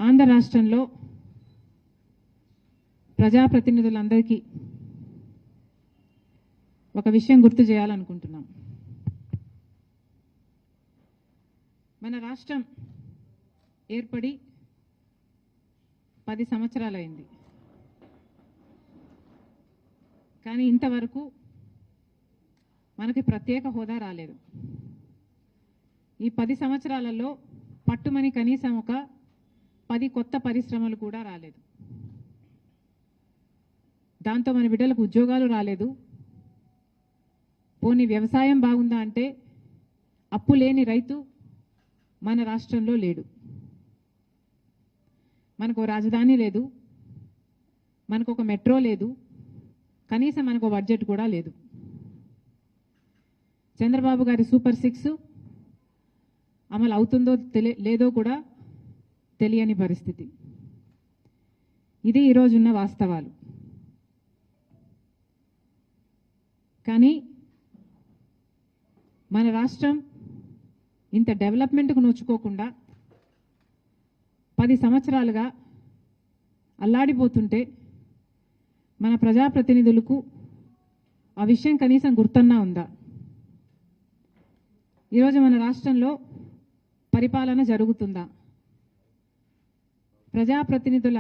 ఆంధ్ర రాష్ట్రంలో ప్రజాప్రతినిధులందరికీ ఒక విషయం గుర్తు చేయాలనుకుంటున్నాం. మన రాష్ట్రం ఏర్పడి 10 సంవత్సరాలైంది. కానీ ఇంతవరకు మనకి ప్రత్యేక హోదా రాలేదు. ఈ 10 సంవత్సరాలలో పట్టుమని కనీసం ఒక 10 కొత్త పరిశ్రమలు కూడా రాలేదు. దాంతో మన బిడ్డలకు ఉద్యోగాలు రాలేదు. పోనీ వ్యవసాయం బాగుందా అంటే అప్పు లేని రైతు మన రాష్ట్రంలో లేడు. మనకు రాజధాని లేదు, మనకు ఒక మెట్రో లేదు, కనీసం మనకు బడ్జెట్ కూడా లేదు. చంద్రబాబు గారి సూపర్ 6 అమలు అవుతుందో లేదో కూడా తెలియని పరిస్థితి. ఇది ఈరోజున్న వాస్తవాలు. కానీ మన రాష్ట్రం ఇంత డెవలప్మెంట్కు నోచుకోకుండా 10 సంవత్సరాలుగా అల్లాడిపోతుంటే మన ప్రజాప్రతినిధులకు ఆ విషయం కనీసం గుర్తన్నా ఉందా? ఈరోజు మన రాష్ట్రంలో పరిపాలన జరుగుతుందా? ప్రజాప్రతినిధుల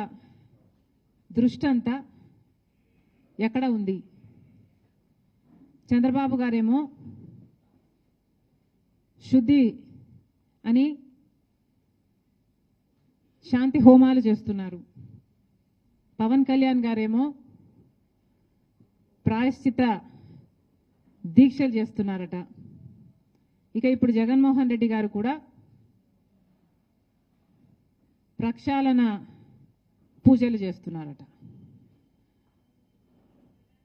దృష్టి అంతా ఎక్కడ ఉంది? చంద్రబాబు గారేమో శుద్ధి అని శాంతి హోమాలు చేస్తున్నారు. పవన్ కళ్యాణ్ గారేమో ప్రాయశ్చిత దీక్షలు చేస్తున్నారట. ఇక ఇప్పుడు జగన్మోహన్ రెడ్డి గారు కూడా ప్రక్షాళన పూజలు చేస్తున్నారట.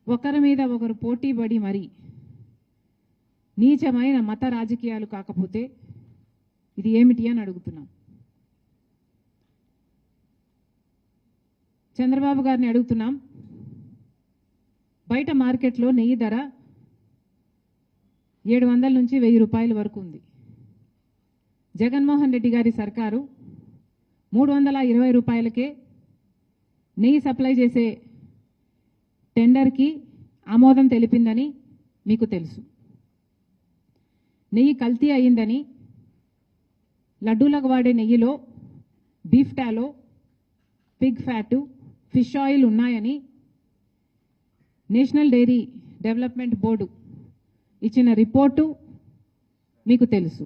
ఒకరి మీద ఒకరు పోటీపడి మరి నీచమైన మత రాజకీయాలు కాకపోతే ఇది ఏమిటి అని అడుగుతున్నాం. చంద్రబాబు గారిని అడుగుతున్నాం, బయట మార్కెట్లో నెయ్యి ధర 700 నుంచి 1000 రూపాయల వరకు ఉంది. జగన్మోహన్ రెడ్డి గారి సర్కారు 320 రూపాయలకే నెయ్యి సప్లై చేసే టెండర్కి ఆమోదం తెలిపిందని మీకు తెలుసు. నెయ్యి కల్తీ అయిందని, లడ్డూలకు వాడే నెయ్యిలో beef టాలో, Pig fat, fish oil ఉన్నాయని నేషనల్ డైరీ డెవలప్మెంట్ బోర్డు ఇచ్చిన రిపోర్టు మీకు తెలుసు.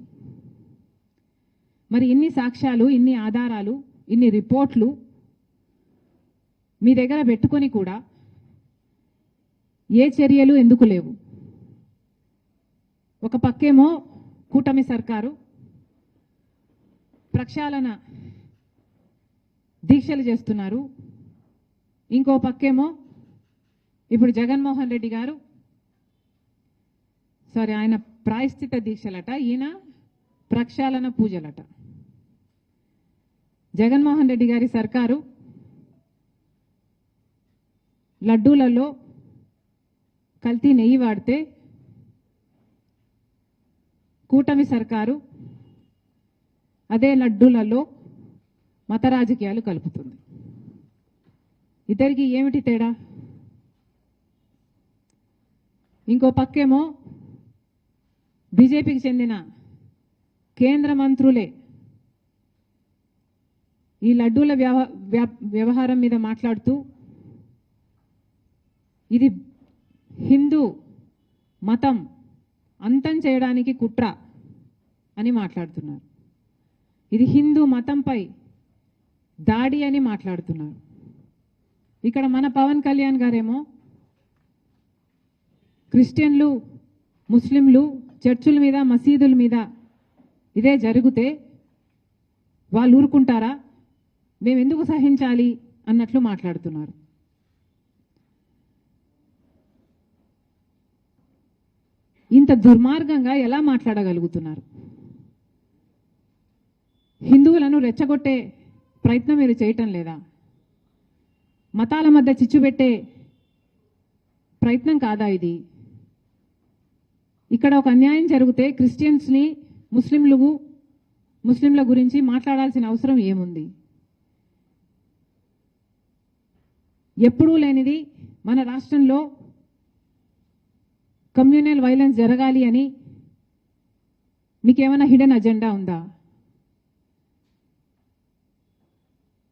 మరి ఇన్ని సాక్ష్యాలు, ఇన్ని ఆధారాలు, ఇన్ని రిపోర్ట్లు మీ దగ్గర పెట్టుకొని కూడా ఏ చర్యలు ఎందుకు లేవు? ఒక పక్కేమో కూటమి సర్కారు ప్రక్షాళన దీక్షలు చేస్తున్నారు, ఇంకో పక్కేమో ఇప్పుడు జగన్మోహన్ రెడ్డి గారు ఆయన ప్రాయశ్చిత దీక్షలట, ఈయన ప్రక్షాళన పూజలట. జగన్మోహన్ రెడ్డి గారి సర్కారు లడ్డూలలో కల్తీ నెయ్యి వాడితే కూటమి సర్కారు అదే లడ్డూలలో మత రాజకీయాలు కలుపుతుంది. ఇద్దరికి ఏమిటి తేడా? ఇంకో పక్కేమో బీజేపీకి చెందిన కేంద్ర మంత్రులే ఈ లడ్డూల వ్యవహారం మీద మాట్లాడుతూ ఇది హిందూ మతం అంతం చేయడానికి కుట్ర అని మాట్లాడుతున్నారు. ఇది హిందూ మతంపై దాడి అని మాట్లాడుతున్నారు. ఇక్కడ మన పవన్ కళ్యాణ్ గారేమో క్రిస్టియన్లు, ముస్లింలు చర్చుల మీద, మసీదుల మీద ఇదే జరిగితే వాళ్ళు ఊరుకుంటారా? మేము ఎందుకు సహించాలి అన్నట్లు మాట్లాడుతున్నారు. ఇంత దుర్మార్గంగా ఎలా మాట్లాడగలుగుతున్నారు? హిందువులను రెచ్చగొట్టే ప్రయత్నం మీరు చేయటం లేదా? మతాల మధ్య చిచ్చు పెట్టే ప్రయత్నం కాదా ఇది? ఇక్కడ ఒక అన్యాయం జరిగితే క్రిస్టియన్స్ని, ముస్లింల గురించి మాట్లాడాల్సిన అవసరం ఏముంది? ఎప్పుడూ లేనిది మన రాష్ట్రంలో కమ్యూనల్ వైలెన్స్ జరగాలి అని మీకేమైనా హిడెన్ అజెండా ఉందా?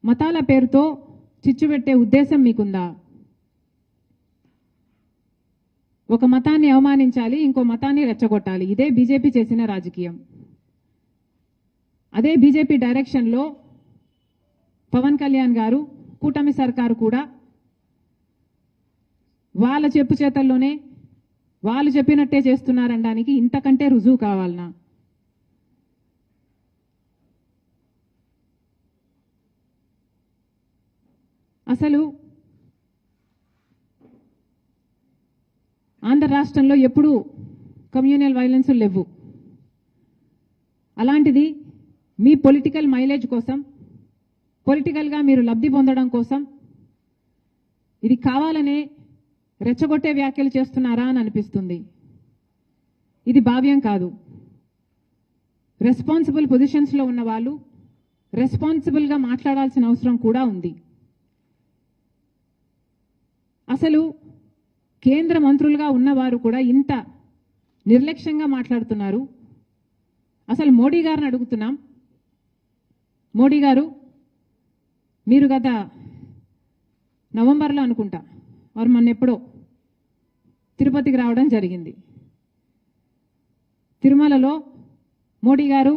మతాల పేరుతో చిచ్చు పెట్టే ఉద్దేశం మీకుందా? ఒక మతాన్ని అవమానించాలి, ఇంకో మతాన్ని రెచ్చగొట్టాలి. ఇదే బీజేపీ చేసిన రాజకీయం. అదే బీజేపీ డైరెక్షన్లో పవన్ కళ్యాణ్ గారు, కూటమి సర్కారు కూడా వాళ్ళ చెప్పు చేతల్లోనే వాళ్ళు చెప్పినట్టే చేస్తున్నారనడానికి ఇంతకంటే రుజువు కావాలనా? అసలు ఆంధ్ర రాష్ట్రంలో ఎప్పుడూ కమ్యూనల్ వైలెన్స్ లేవు. అలాంటిది మీ పొలిటికల్ మైలేజ్ కోసం, పొలిటికల్గా మీరు లబ్ధి పొందడం కోసం ఇది కావాలనే రెచ్చగొట్టే వ్యాఖ్యలు చేస్తున్నారా అని అనిపిస్తుంది. ఇది భావ్యం కాదు. రెస్పాన్సిబుల్ పొజిషన్స్లో ఉన్న వాళ్ళు రెస్పాన్సిబుల్గా మాట్లాడాల్సిన అవసరం కూడా ఉంది. అసలు కేంద్ర మంత్రులుగా ఉన్నవారు కూడా ఇంత నిర్లక్ష్యంగా మాట్లాడుతున్నారు. అసలు మోడీ గారిని అడుగుతున్నాం, మోడీ గారు మీరు గత నవంబర్లో అనుకుంటా వారు మొన్న ఎప్పుడో తిరుపతికి రావడం జరిగింది. తిరుమలలో మోడీ గారు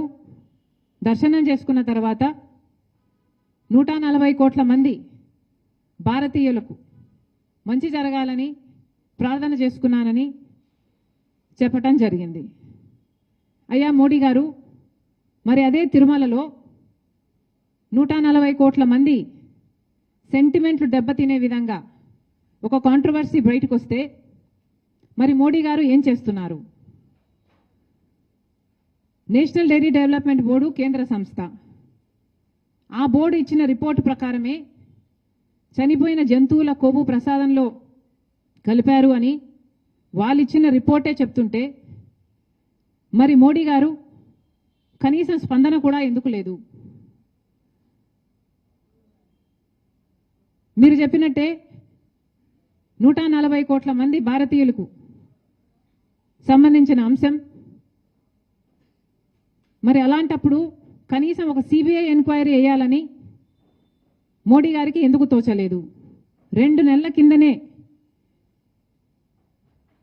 దర్శనం చేసుకున్న తర్వాత 140 కోట్ల మంది భారతీయులకు మంచి జరగాలని ప్రార్థన చేసుకున్నానని చెప్పటం జరిగింది. అయ్యా మోడీ గారు, మరి అదే తిరుమలలో 140 కోట్ల మంది సెంటిమెంట్లు దెబ్బతినే విధంగా ఒక కాంట్రవర్సీ బయటకు వస్తే మరి మోడీ గారు ఏం చేస్తున్నారు? నేషనల్ డైరీ డెవలప్మెంట్ బోర్డు కేంద్ర సంస్థ. ఆ బోర్డు ఇచ్చిన రిపోర్టు ప్రకారమే చనిపోయిన జంతువుల కొవ్వు ప్రసాదంలో కలిపారు అని వాళ్ళు ఇచ్చిన రిపోర్టే చెప్తుంటే మరి మోడీ గారు కనీసం స్పందన కూడా ఎందుకు లేదు? మీరు చెప్పినట్టే 140 కోట్ల మంది భారతీయులకు సంబంధించిన అంశం. మరి అలాంటప్పుడు కనీసం ఒక సిబిఐ ఎంక్వైరీ వేయాలని మోడీ గారికి ఎందుకు తోచలేదు? 2 నెలల కిందనే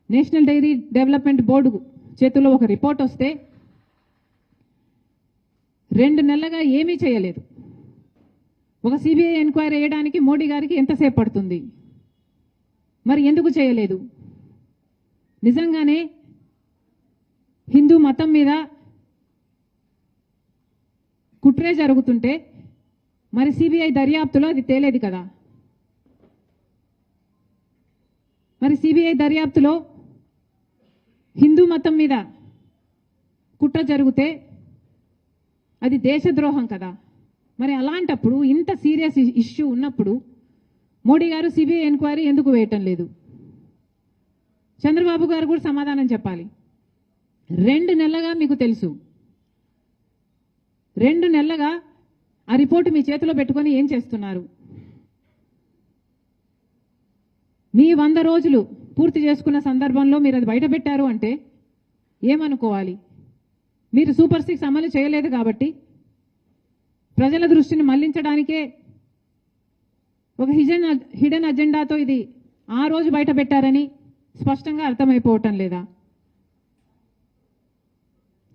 నేషనల్ డైరీ డెవలప్మెంట్ బోర్డు చేతుల్లో ఒక రిపోర్ట్ వస్తే 2 నెలలుగా ఏమీ చేయలేదు. ఒక సిబిఐ ఎంక్వైరీ వేయడానికి మోడీ గారికి ఎంతసేపు పడుతుంది? మరి ఎందుకు చేయలేదు? నిజంగానే హిందూ మతం మీద కుట్రే జరుగుతుంటే మరి సిబిఐ దర్యాప్తులో అది తేలేది కదా? మరి సిబిఐ దర్యాప్తులో హిందూ మతం మీద కుట్ర జరిగితే అది దేశద్రోహం కదా? మరి అలాంటప్పుడు ఇంత సీరియస్ ఇష్యూ ఉన్నప్పుడు మోడీ గారు సిబిఐ ఎంక్వైరీ ఎందుకు వేయటం లేదు? చంద్రబాబు గారు కూడా సమాధానం చెప్పాలి. 2 నెలలుగా మీకు తెలుసు, 2 నెలలుగా ఆ రిపోర్టు మీ చేతిలో పెట్టుకొని ఏం చేస్తున్నారు? మీ 100 రోజులు పూర్తి చేసుకున్న సందర్భంలో మీరు అది బయట పెట్టారు అంటే ఏమనుకోవాలి? మీరు సూపర్ 6 అమలు చేయలేదు కాబట్టి ప్రజల దృష్టిని మళ్లించడానికే ఒక హిడెన్ అజెండాతో ఇది ఆ రోజు బయట పెట్టారని స్పష్టంగా అర్థమైపోవటం లేదా?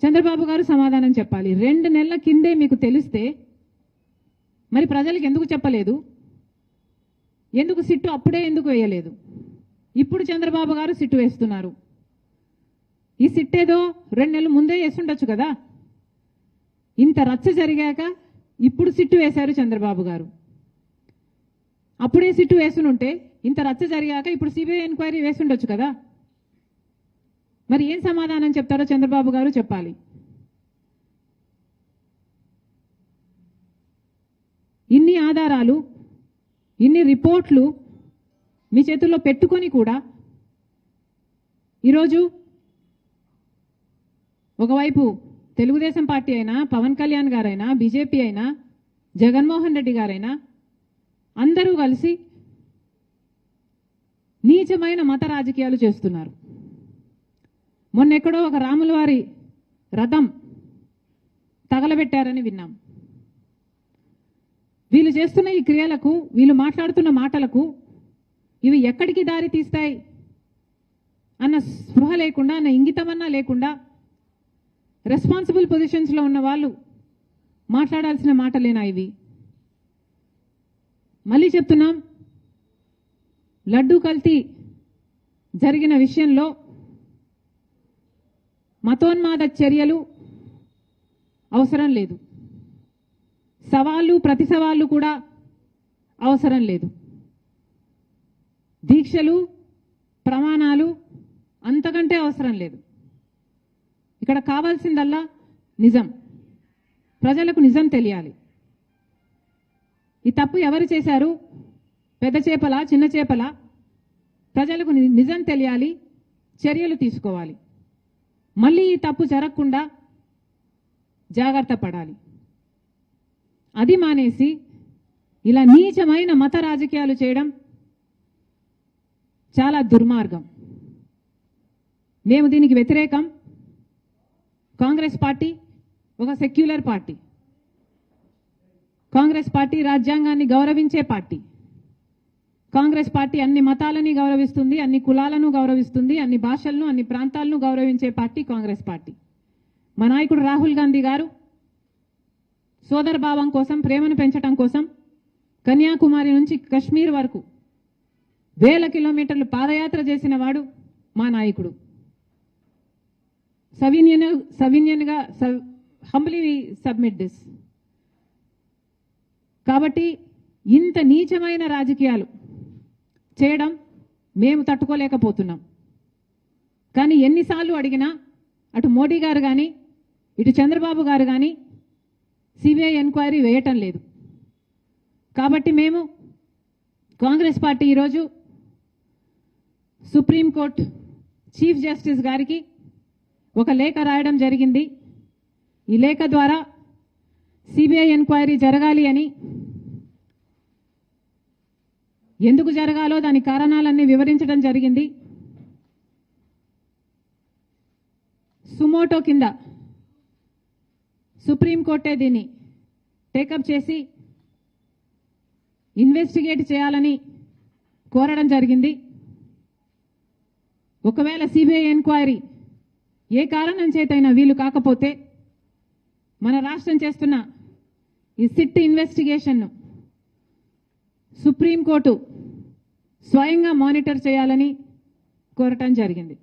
చంద్రబాబు గారు సమాధానం చెప్పాలి. 2 నెలల కిందే మీకు తెలిస్తే మరి ప్రజలకు ఎందుకు చెప్పలేదు? ఎందుకు సిట్టు అప్పుడే ఎందుకు వేయలేదు? ఇప్పుడు చంద్రబాబు గారు సిట్టు వేస్తున్నారు. ఈ సిట్టేదో 2 నెలలు ముందే వేస్తుండొచ్చు కదా? ఇంత రచ్చ జరిగాక ఇప్పుడు సిట్టు వేశారు చంద్రబాబు గారు. అప్పుడే సిట్టు వేసునుంటే ఇంత రచ్చ జరిగాక ఇప్పుడు సిబిఐ ఎంక్వైరీ వేసుండొచ్చు కదా? మరి ఏం సమాధానం చెప్తారో చంద్రబాబు గారు చెప్పాలి. ఇన్ని ఆధారాలు, ఇన్ని రిపోర్ట్లు మీ చేతుల్లో పెట్టుకొని కూడా ఈరోజు ఒకవైపు తెలుగుదేశం పార్టీ అయినా, పవన్ కళ్యాణ్ గారైనా, బీజేపీ అయినా, జగన్మోహన్ రెడ్డి గారైనా అందరూ కలిసి నీచమైన మత రాజకీయాలు చేస్తున్నారు. మొన్నెక్కడో ఒక రాముల వారి రథం తగలబెట్టారని విన్నాం. వీళ్ళు చేస్తున్న ఈ క్రియలకు, వీళ్ళు మాట్లాడుతున్న మాటలకు ఇవి ఎక్కడికి దారి తీస్తాయి అన్న స్పృహ లేకుండా, అన్న ఇంగితమన్నా లేకుండా రెస్పాన్సిబుల్ పొజిషన్స్లో ఉన్న వాళ్ళు మాట్లాడాల్సిన మాటలేనా ఇవి? మళ్ళీ చెప్తున్నాం, లడ్డూ కల్తీ జరిగిన విషయంలో మతోన్మాద చర్యలు అవసరం లేదు, సవాళ్ళు ప్రతి సవాళ్ళు కూడా అవసరం లేదు. దీక్షలు, ప్రమాణాలు అంతకంటే అవసరం లేదు. ఇక్కడ కావాల్సిందల్లా నిజం. ప్రజలకు నిజం తెలియాలి. ఈ తప్పు ఎవరు చేశారు, పెద్ద చేపల చిన్న చేపల, ప్రజలకు నిజం తెలియాలి, చర్యలు తీసుకోవాలి. మళ్ళీ ఈ తప్పు జరగకుండా జాగ్రత్త పడాలి. అది మానేసి ఇలా నీచమైన మత రాజకీయాలు చేయడం చాలా దుర్మార్గం. మేము దీనికి వ్యతిరేకం. కాంగ్రెస్ పార్టీ ఒక సెక్యులర్ పార్టీ. కాంగ్రెస్ పార్టీ రాజ్యాంగాన్ని గౌరవించే పార్టీ. కాంగ్రెస్ పార్టీ అన్ని మతాలని గౌరవిస్తుంది, అన్ని కులాలను గౌరవిస్తుంది, అన్ని భాషలను, అన్ని ప్రాంతాలను గౌరవించే పార్టీ కాంగ్రెస్ పార్టీ. మా నాయకుడు రాహుల్ గాంధీ గారు సోదర భావం కోసం, ప్రేమను పెంచడం కోసం కన్యాకుమారి నుంచి కశ్మీర్ వరకు వేల కిలోమీటర్లు పాదయాత్ర చేసిన వాడు మా నాయకుడు. సవినయంగా హంబ్లీ సబ్మిట్ దిస్. కాబట్టి ఇంత నీచమైన రాజకీయాలు చేయడం మేము తట్టుకోలేకపోతున్నాం. కానీ ఎన్నిసార్లు అడిగినా అటు మోడీ గారు కానీ, ఇటు చంద్రబాబు గారు కానీ సిబిఐ ఎంక్వైరీ వేయటం లేదు. కాబట్టి మేము కాంగ్రెస్ పార్టీ ఈరోజు సుప్రీంకోర్టు చీఫ్ జస్టిస్ గారికి ఒక లేఖ రాయడం జరిగింది. ఈ లేఖ ద్వారా సిబిఐ ఎంక్వైరీ జరగాలి అని, ఎందుకు జరగాలో దాని కారణాలన్నీ వివరించడం జరిగింది. సుమోటో కింద సుప్రీంకోర్టే దీన్ని టేకప్ చేసి ఇన్వెస్టిగేట్ చేయాలని కోరడం జరిగింది. ఒకవేళ సిబిఐ ఎంక్వైరీ ఏ కారణం చేతైనా వీలు కాకపోతే మన రాష్ట్రం చేస్తున్న ఈ సిట్ ఇన్వెస్టిగేషన్ను సుప్రీంకోర్టు స్వయంగా మానిటర్ చేయాలని కోరటం జరిగింది.